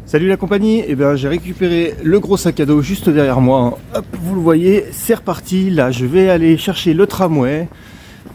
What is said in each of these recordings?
Salut la compagnie, j'ai récupéré le gros sac à dos juste derrière moi. Hop, vous le voyez, c'est reparti. Là, je vais aller chercher le tramway,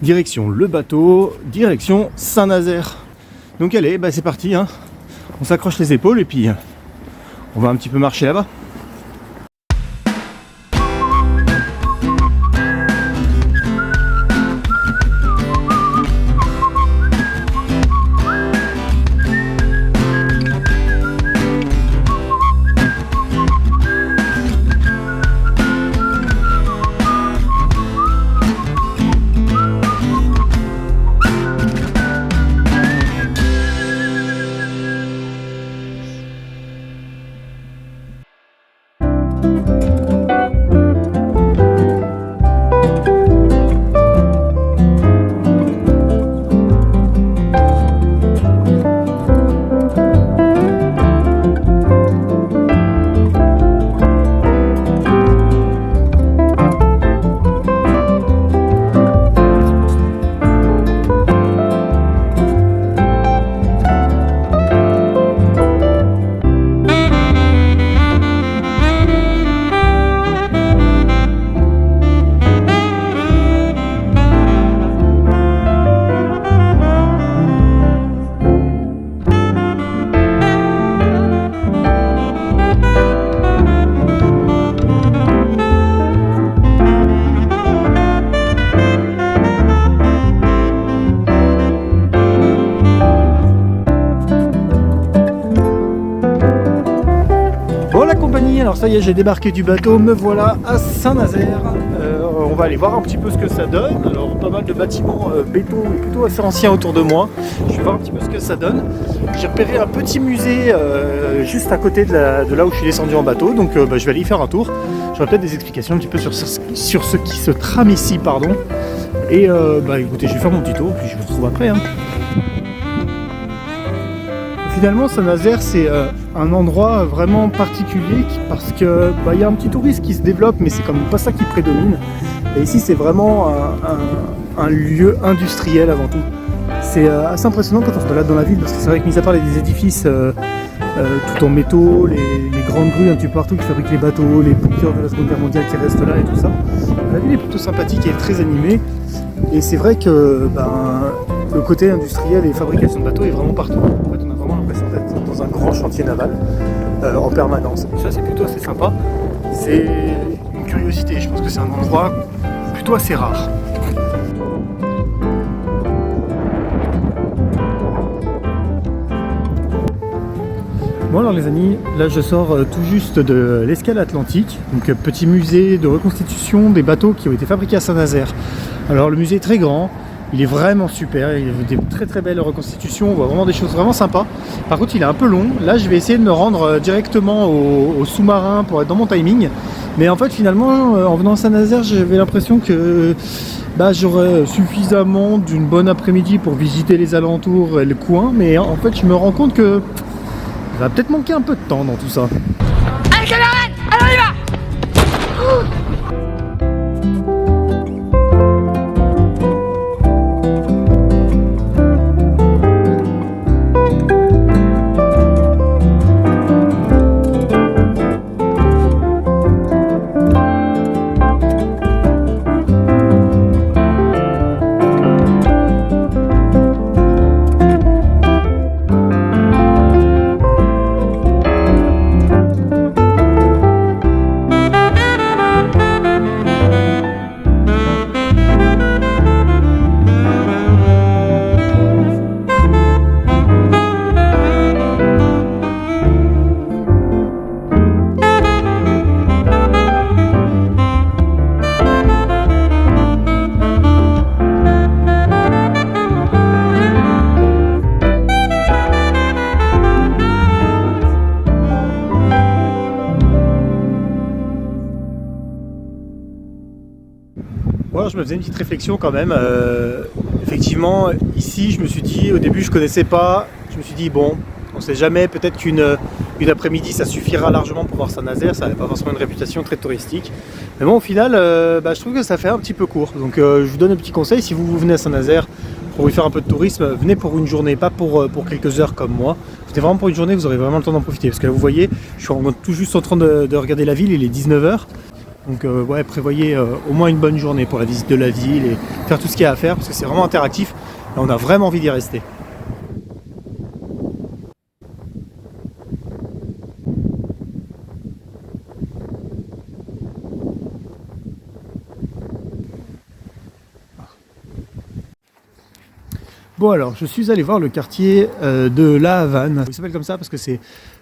direction le bateau, direction Saint-Nazaire. Donc allez, c'est parti. On s'accroche les épaules et puis on va un petit peu marcher là-bas. Alors ça y est, j'ai débarqué du bateau, me voilà à Saint-Nazaire. On va aller voir un petit peu ce que ça donne. Alors pas mal de bâtiments béton et plutôt assez anciens autour de moi. Je vais voir un petit peu ce que ça donne. J'ai repéré un petit musée juste à côté de là où je suis descendu en bateau, donc je vais aller y faire un tour. J'aurai peut-être des explications un petit peu sur ce qui se trame ici, pardon. Et écoutez, je vais faire mon petit tour, puis je vous retrouve après. Finalement, Saint-Nazaire, c'est un endroit vraiment particulier parce que y a un petit tourisme qui se développe, mais c'est quand même pas ça qui prédomine. Et ici, c'est vraiment un lieu industriel avant tout. C'est assez impressionnant quand on se balade dans la ville, parce que c'est vrai que mis à part les édifices tout en métaux, les grandes grues un petit peu partout qui fabriquent les bateaux, les bunkers de la Seconde Guerre mondiale qui restent là et tout ça, la ville est plutôt sympathique et très animée. Et c'est vrai que le côté industriel et fabrication de bateaux est vraiment partout. En fait, on a vraiment l'impression d'être dans un grand chantier naval en permanence. Et ça, c'est plutôt assez sympa. C'est une curiosité. Je pense que c'est un endroit plutôt assez rare. Bon alors les amis, là je sors tout juste de l'escale atlantique, donc petit musée de reconstitution des bateaux qui ont été fabriqués à Saint-Nazaire. Alors le musée est très grand, il est vraiment super, il y a des très très belles reconstitutions, on voit vraiment des choses vraiment sympas. Par contre il est un peu long, là je vais essayer de me rendre directement au sous-marin pour être dans mon timing. Mais en fait finalement en venant à Saint-Nazaire j'avais l'impression que j'aurais suffisamment d'une bonne après-midi pour visiter les alentours et le coin. Mais en fait je me rends compte que ça va peut-être manquer un peu de temps dans tout ça. Allez camarades, allez on y va. Bon, je me faisais une petite réflexion quand même. Effectivement, ici, je me suis dit, au début, je connaissais pas. Je me suis dit, bon, on sait jamais, peut-être qu'une après-midi, ça suffira largement pour voir Saint-Nazaire. Ça n'avait pas forcément une réputation très touristique. Mais bon, au final, je trouve que ça fait un petit peu court. Donc, je vous donne un petit conseil. Si vous venez à Saint-Nazaire, pour y faire un peu de tourisme, venez pour une journée, pas pour quelques heures comme moi. Venez vraiment pour une journée, vous aurez vraiment le temps d'en profiter. Parce que là, vous voyez, je suis tout juste en train de regarder la ville, il est 19h. Donc ouais, prévoyez au moins une bonne journée pour la visite de la ville et faire tout ce qu'il y a à faire, parce que c'est vraiment interactif. Là, on a vraiment envie d'y rester. Bon alors, je suis allé voir le quartier de La Havane. Il s'appelle comme ça parce que c'est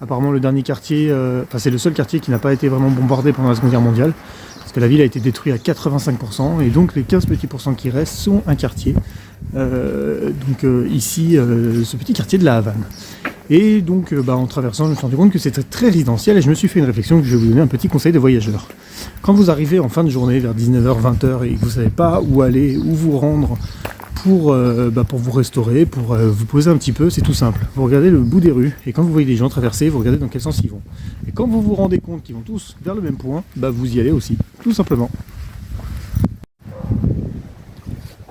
apparemment le dernier quartier, c'est le seul quartier qui n'a pas été vraiment bombardé pendant la Seconde Guerre mondiale. Parce que la ville a été détruite à 85% et donc les 15 petits pourcents qui restent sont un quartier. Ici, ce petit quartier de La Havane. Et donc en traversant, je me suis rendu compte que c'était très résidentiel et je me suis fait une réflexion que je vais vous donner un petit conseil de voyageur. Quand vous arrivez en fin de journée vers 19h, 20h et que vous ne savez pas où aller, où vous rendre, pour vous restaurer, pour vous poser un petit peu, c'est tout simple. Vous regardez le bout des rues et quand vous voyez des gens traverser, vous regardez dans quel sens ils vont. Et quand vous vous rendez compte qu'ils vont tous vers le même point, vous y allez aussi, tout simplement.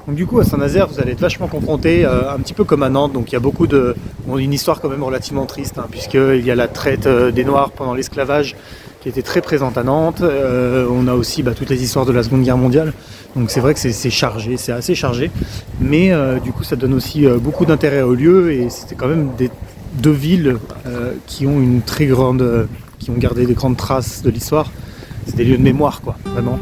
Donc du coup à Saint-Nazaire vous allez être vachement confronté, un petit peu comme à Nantes, donc il y a beaucoup de... une histoire quand même relativement triste, puisqu'il y a la traite des Noirs pendant l'esclavage qui était très présente à Nantes, on a aussi toutes les histoires de la Seconde Guerre mondiale, donc c'est vrai que c'est chargé, c'est assez chargé, mais du coup ça donne aussi beaucoup d'intérêt au lieu, et c'était quand même deux villes qui ont une très grande... qui ont gardé des grandes traces de l'histoire, c'est des lieux de mémoire quoi, vraiment.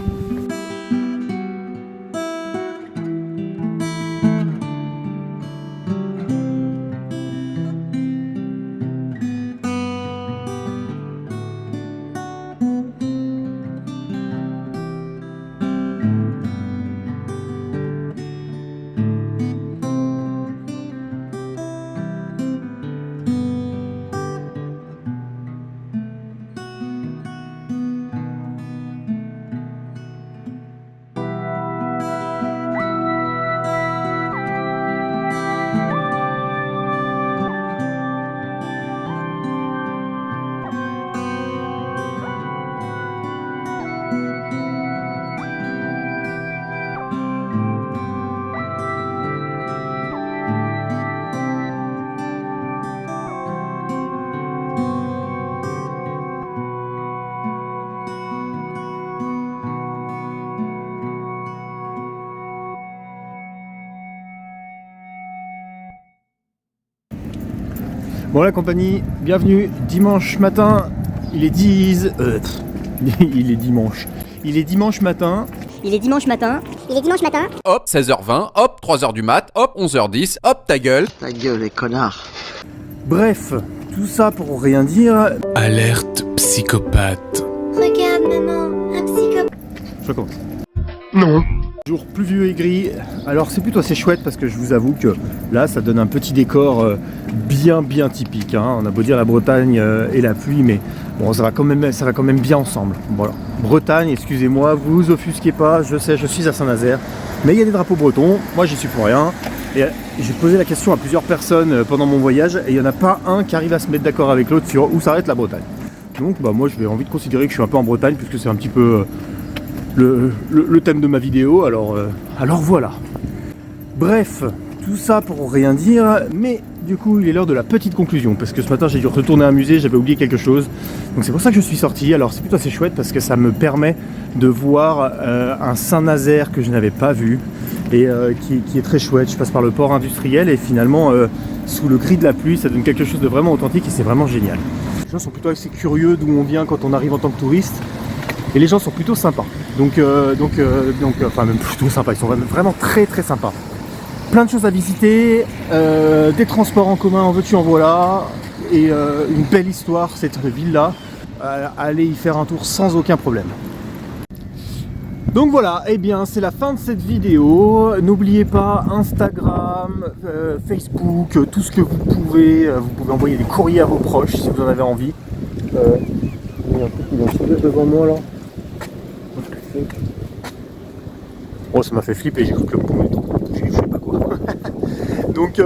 Bon la compagnie, bienvenue, dimanche matin, il est dimanche matin. Il est dimanche matin. Hop, 16h20, hop, 3h du mat, hop, 11h10, hop, ta gueule. Ta gueule, les connards. Bref, tout ça pour rien dire. Alerte psychopathe. Regarde maman, un psychopathe. Je recommence. Non. Jour pluvieux et gris, alors c'est plutôt assez chouette parce que je vous avoue que là ça donne un petit décor bien typique, On a beau dire la Bretagne et la pluie, mais bon ça va quand même bien ensemble. Voilà. Bretagne, excusez-moi, vous offusquez pas, je sais, je suis à Saint-Nazaire, mais il y a des drapeaux bretons, moi j'y suis pour rien. Et j'ai posé la question à plusieurs personnes pendant mon voyage et il n'y en a pas un qui arrive à se mettre d'accord avec l'autre sur où s'arrête la Bretagne. Donc moi je vais envie de considérer que je suis un peu en Bretagne puisque c'est un petit peu... le thème de ma vidéo, alors voilà. Bref, tout ça pour rien dire, mais du coup il est l'heure de la petite conclusion, parce que ce matin j'ai dû retourner à un musée, j'avais oublié quelque chose, donc c'est pour ça que je suis sorti. Alors c'est plutôt assez chouette parce que ça me permet de voir un Saint-Nazaire que je n'avais pas vu, et qui est très chouette. Je passe par le port industriel et finalement sous le gris de la pluie ça donne quelque chose de vraiment authentique et c'est vraiment génial. Les gens sont plutôt assez curieux d'où on vient quand on arrive en tant que touriste. Et les gens sont plutôt sympas, donc même plutôt sympas, ils sont vraiment très sympas. Plein de choses à visiter, des transports en commun en veux-tu en voilà, et une belle histoire cette ville-là, allez y faire un tour sans aucun problème. Donc voilà, et bien c'est la fin de cette vidéo. N'oubliez pas Instagram, Facebook, tout ce que vous pouvez envoyer des courriers à vos proches si vous en avez envie. Il y a un truc qui vient sauter devant moi là. Oh ça m'a fait flipper, j'ai cru que le pont était... je sais pas quoi. donc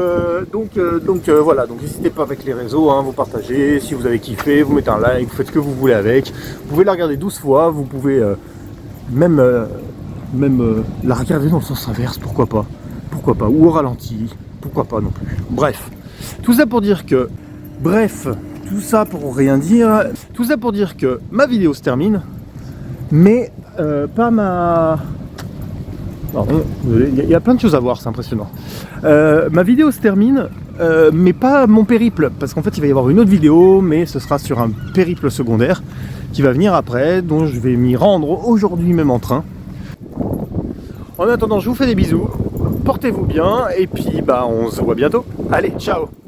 voilà, donc n'hésitez pas avec les réseaux, vous partagez, si vous avez kiffé, vous mettez un like, vous faites ce que vous voulez avec. Vous pouvez la regarder 12 fois, vous pouvez même la regarder dans le sens inverse, pourquoi pas. pourquoi pas, ou au ralenti, pourquoi pas non plus. Bref, tout ça pour dire que, tout ça pour rien dire, tout ça pour dire que ma vidéo se termine, mais pas ma... Pardon, il y a plein de choses à voir, c'est impressionnant. Ma vidéo se termine, mais pas mon périple, parce qu'en fait il va y avoir une autre vidéo, mais ce sera sur un périple secondaire qui va venir après, dont je vais m'y rendre aujourd'hui même en train. En attendant, je vous fais des bisous, portez-vous bien, et puis bah on se voit bientôt. Allez, ciao!